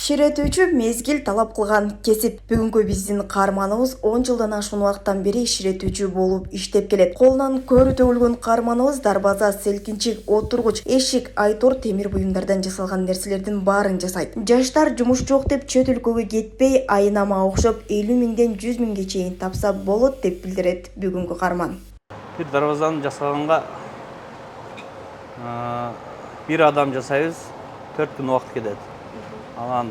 Ширетүүчү мезгил талап кылган кесип. Бүгүнкү биздин каарманыбыз 10 жылдан ашуун убакыттан бери ширетүүчү болуп иштеп келет. Колунан көрү төгүлгөн каарманыбыз дарбаза, селкинчик, отургуч, эшик, айтор темир буюмдардан жасалган нерселердин баарын жасайт. Жаштар жумуш жок деп чөт өлкөгө кетпей, айына мага окшоп 50 миңден 100 миңге чейин тапса болот деп билдирет бүгүнкү каарман. Bir darvazаны жасаганга bir адам жасайбыз, 4 күн убакыт кетет. Анан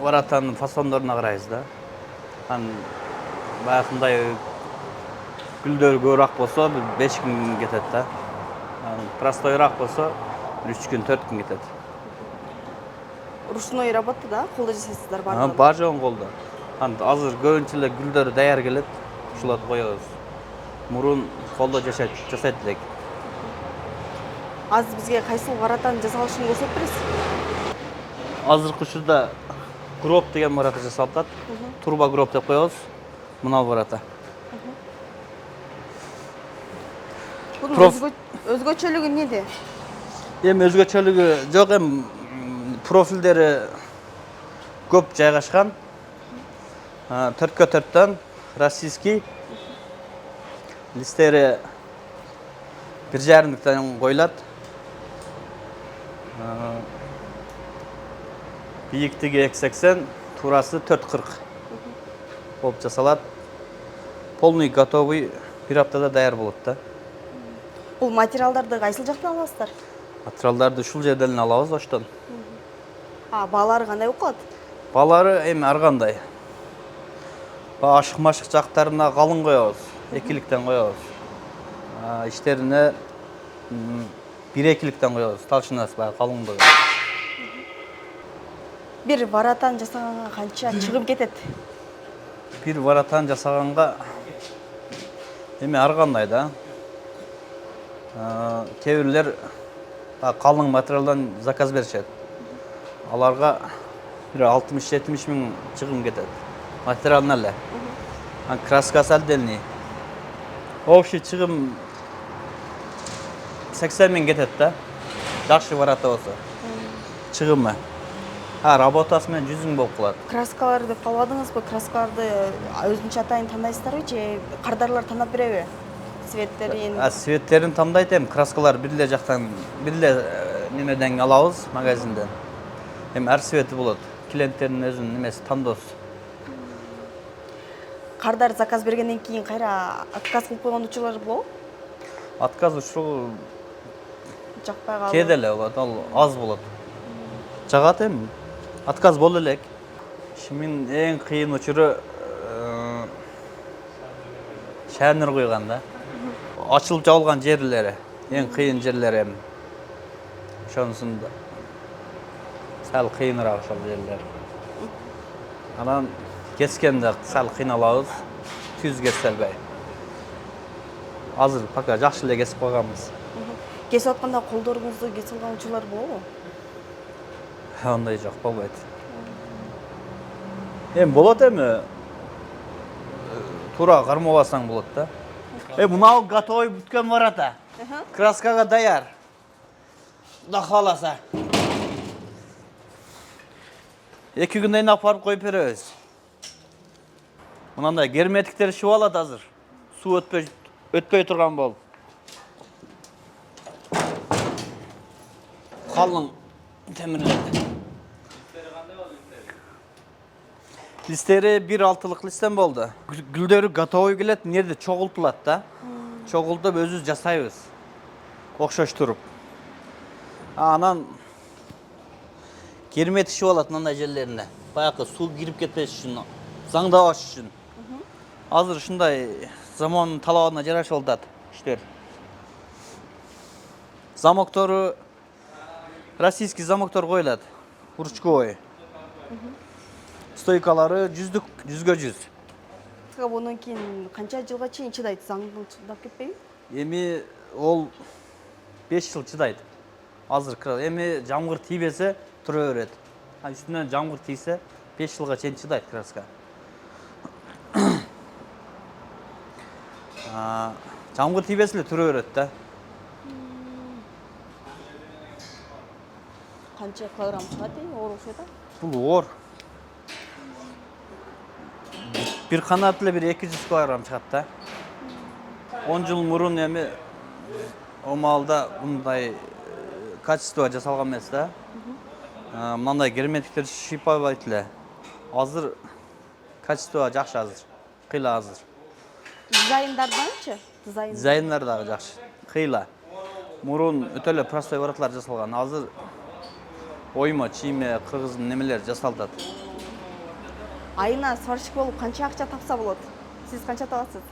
варатанын фасондоруна карайбыз да. Анан баягындай гүлдөр көбүрөөк болсо 5 күн кетет да. Анан простойраак болсо 3 күн, 4 күн кетет. Ручной работа да, колдо жасайсыздар баардыгын? Бар жоон колдо. Анан азыр көбүнчө эле гүлдөр даяр келет, ушуларды коебуз. Мурун колдо жасайт элек. Азыр бизге кайсыл варатанын жасалышын көрсөтүп бересиз? Азыркы учурда гроб деген варата жасалып атат. Турба гроб деп коебуз. Мына варата. Бунун өзгөчөлүгү эмнеде? Эми өзгөчөлүгү жок, эми профилдери көп жайгашкан. 4x4төн российский листтери 1,5-тен коюлат. Бийиктиги 2,80, турасы 4,40 болуп жасалат. Полный готовый бир аптада даяр болот да. Бул материалдарды кайсыл жактан аласыздар? Материалдарды ушул жерден алабыз, оштон. Баалары кандай болуп калат? Баалары эми ар кандай. Ашык-машык жактарына калың коебуз, 2-ликтен коебуз. Иштерине 1-2-ликтен коебуз, талшынасы баягы калыңдыгы. Бир варатаны жасаганга канча чыгым кетет? Бир варатаны жасаганга эми ар кандай да. Кээ бирлер калың материалдан заказ беришет. Аларга бир 60-70 миң чыгым кетет. Материалына эле. Краскасы отдельный. Общий чыгым 80 миң кетет да. Жакшы варата болсо. Чыгымы. Работасы менен 100 миң болуп калат. Краскалар деп калбадыңызбы? Краскаларды өзүнчө атайын тандайсыздарбы же кардарлар тандап береби? Цветтерин. Цветтерин тандайт эми, краскалар бир эле жактан, бир эле немеден алабыз, магазинден. Эми ар цвети болот. Клиенттердин өзүнүн немеси тандоосу. Кардар заказ бергенден кийин кайра отказ кылып койгон учурлар болобу? Отказ учуру Жакпай калып. кээде эле болот, ал аз болот. Жагат эми. Отказ боло элек. Ишимин эң кыйын учуру шайнер койгон да. Ачылып жабылган жерлери, эң кыйын жерлери эми. Ошонусунда сал кыйыныраак ошол жерлер. Анан кескенде сал кыйналабыз, түз кесе албай. Азыр пока жакшы эле кесип койганбыз. Кесип атканда колдоруңузду кесип алган учурлар болобу? Андай жок, болбойт. Эми болот эми. Туура кармабасаң болот да. Мынау готовый бүткөн варата. Краскага даяр. Кудай кааласа. 2 күндөн апарып коюп беребиз. Мынандай герметиктер ишип алат азыр. Суу өтпөй турган болуп. Калың темирлер. Листери 1,6-лык листтен болду. Гүлдөрү готовый келет, нерде чогултулат да. Чогултуп өзүбүз жасайбыз. Окшоштуруп. Анан кермет ишип алат мындай жерлерине. Баягы суу кирип кетпеш үчүн, заңдабаш үчүн. Азыр ушундай замандын талабына жарашып атат иштер. Замоктору российский замоктор коюлат. Ручковой. Стойкалары 100-гө 100. Бунун кийин канча жылга чейин чыдайт? Заңдын чыдап кетпейби? Эми ол 5 жыл чыдайт. Азыр эми жамгыр тийбесе тура берет. Үстүнөн жамгыр тийсе 5 жылга чейин чыдайт краска. Жамгыр тийбесе эле тура берет да. Канча килограмм чыгат дейм, оор окшойт да? Бул оор. Bir kanatlı bir 200 kilogram çıkattı. 10 yıl murun emi o malda bunday kачество жасалган эмес да. Мындай герметиктер шипалайт эле. Азыр качество жакшы азыр. Кыйла азыр. Дизайндарданчы? Дизайндар дагы жакшы. Кыйла. Мурун өтө эле простой вороталар жасалган. Азыр оймо, чийме, кыргыздын немелер жасалат. Айына сварщик болуп канча акча тапса болот? Сиз канча табасыз?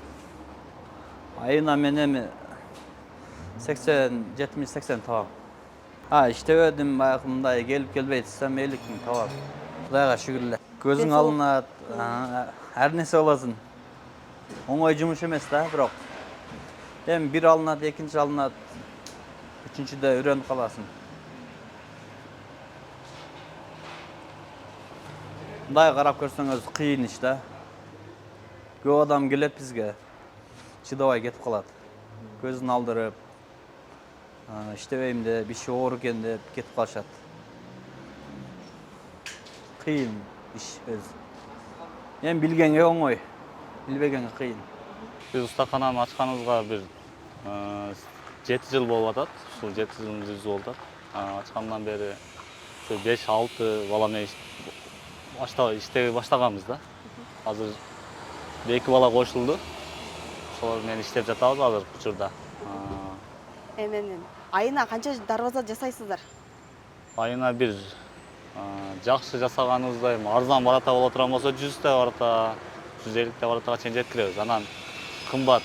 Айына мен эми 70-80 табам. İştemedim mындай келип келбей атсам 50 000 табам. Кудайга шүгүр эле. Көзүң алынат, ар нерсе болосун. Оңой жумуш эмес да, бирок. Эми бир алынат, экинчи алынат, үчүнчүдө үйрөнүп каласың. Мындай карап көрсөңүз кыйын иш да. Көп адам келет бизге. Чыдабай кетип калат. Көзүн алдырып, иштебейм деп, иши оор экен деп кетип калышат. Кыйын иш өзү. Эми билгенге оңой, билбегенге кыйын. Биз устакананы ачканыбызга бир 7 жыл болуп атат. Ушул 7 жылдын жүзү болуп атат. Ачкандан бери 5-6 бала менен иштей баштаганбыз да. Азыр 2 бала кошулду. Ошолор менен иштеп жатабыз азыр учурда. Эменен айына канча дарбаза жасайсыздар? Айына бир жакшы жасаганыбызда эми арзан барата боло турган болсо 100 та барата, 150 та баратага чейин жеткиребиз. Анан кымбат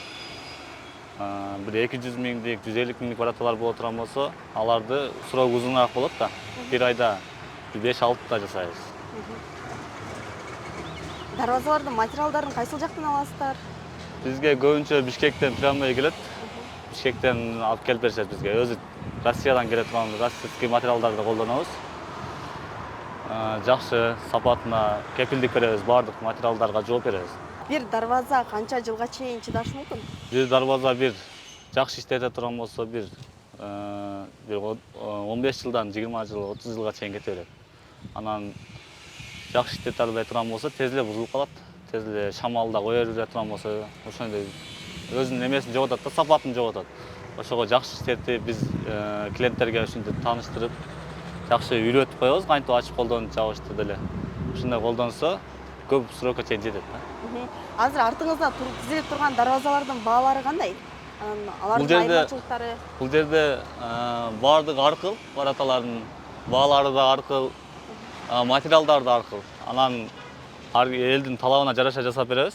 бир 200 миңдик, 150 миңдик бараталар боло турган болсо, аларды срок узунаак болот да. Бир айда 5-6 та жасайбыз. Дарбазалардын материалдарын кайсыл жактан аласыздар? Бизге көбүнчө Бишкектен прямой келет. Бишкектен алып келип беришет бизге. Өзү Россиядан келе турган российский материалдарды колдонобуз. Жакшы сапатына кепилдик беребиз, баардык материалдарга жооп беребиз. Бир дарбаза канча жылга чейин чыдашы мүмкүн? Бир дарбаза бир жакшы иштете турган болсо бир 15 жылдан 20 жыл, 30 жылга чейин кете берет. Анан жакшы иштете албай турган болсо тез эле бузулуп калат. Тез эле шамалда кое бере турган болсо ошондой өзүнүн эмесин жоготот да, сапатын жоготот. Ошого жакшы иштетип биз клиенттерге ушинтип тааныштырып, жакшы үйрөтүп коебуз, кантип ачып колдонуп жабышты деле. Ушундай колдонсо көп срокко чейин жетет да. Азыр артыңызда тизилип турган дарбазалардын баалары кандай? Алардын айырмачылыктары? Бул жерде баардыгы ар кыл, бараталардын баалары да ар кыл, материалдары да ар кыл. Анан ар элдин талабына жараша жасап беребиз.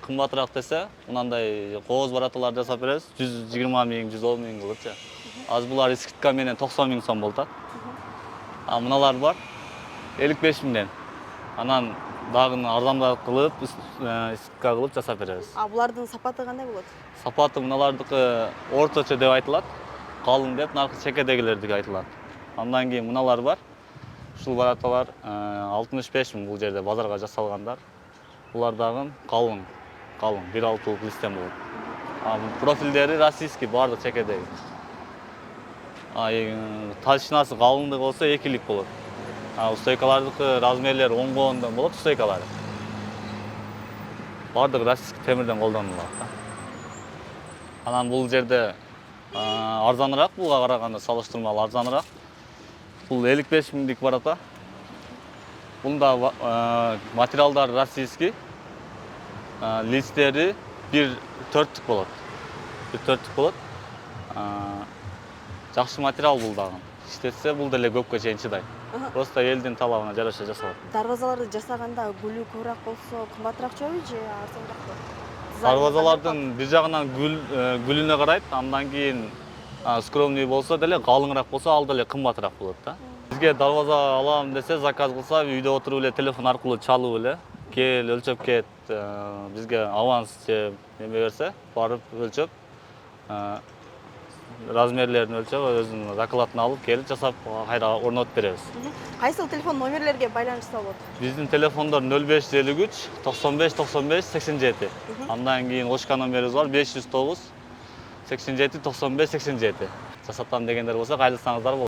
Кымбатыраак десе, мынандай кооз бараталар жасап беребиз. 120 миң, 110 миң болотчу. Аз булар скидка менен 90 миң сом болот. Мыналар бар 55 миңден. Анан дагы арзандап кылып, скидка кылып жасап беребиз. Булардын сапаты кандай болот? Сапаты мыналардыкы орточо деп айтылат. Калың деп, наркы чекедегилердики айтылат. Андан кийин мыналар бар. Ушул бараталар 65 миң бул жерде базарга жасалгандар. Булар дагы калың, 1/6 листтен болот. Профилдери российский, баардык чекедеги. Толщинасы калыңдыгы болсо 2-лик болот. Устойкалардыкы размерлери 10 болот, устойкалары. Баардык российский темирден колдонулат. Анан бул жерде арзаныраак, буга караганда салыштырмалуу арзаныраак. Бул 55 миңдик барата. Бунда материалдар российский, листтери 1/4 болот. 1/4 болот. Жакшы материал бул дагы. Иштетсе бул деле көпкө чейин чыдайт. Просто элдин талабына жараша жасалат. Дарбазаларды жасаганда гүлү көбүрөөк болсо кымбатыраак чөбү же арзаныраакпы? Дарбазалардын бир жагынан гүлүнө карайт, андан кийин скромный болсо деле, калыңыраак болсо ал деле кымбатыраак болот да. Бизге дарбаза алам десе, заказ кылса, үйдө отуруп эле телефон аркылуу чалып эле, кел өлчөп кет, бизге аванс же неме берсе, барып өлчөп, размерлерин өлчөп, өзүнүн закладын алып келип жасап, кайра орнотуп беребиз. Кайсыл телефон номерлерге байланышса болот? Биздин телефондор 0553 95 95 87. Андан кийин Ошка номерибиз бар 509 87 95 87. Жасатам дегендер болсо, кайрылсаңыздар болот.